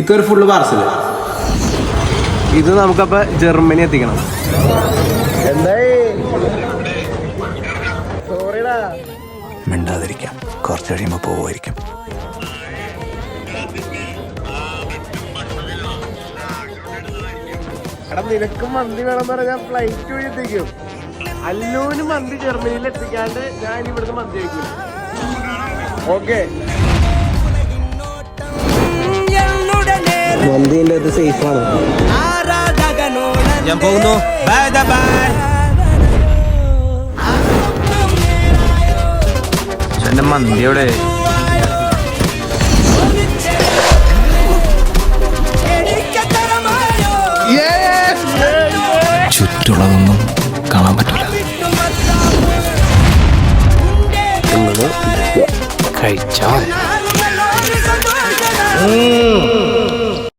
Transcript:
ഇക്കൊരു full parcel. ഇത് നമുക്കപ്പോൾ Germany എത്തിക്കണം. എന്തായി? മിണ്ടാതിരിക്കാം, കുറച്ച് കഴിയുമ്പോൾ പോവുമായിരിക്കും. എടാ നിനക്ക് മന്തി വേണമെന്ന് പറഞ്ഞാൽ ഫ്ലൈറ്റ് വഴി എത്തിക്കും. അല്ലൂന് മന്തി ജർമ്മനിയിൽ എത്തിക്കാണ്ട് ഞാൻ ഇവിടുന്ന് മന്തി കഴിക്കും. ഓക്കെ, മന്തിൻ്റെ അത് സേഫാണ്. ഞാൻ പോകുന്നു. Bye bye. എൻ്റെ മന്തി എവിടെ? ചുറ്റുള്ളതൊന്നും കാണാൻ പറ്റില്ല. കഴിച്ചാൽ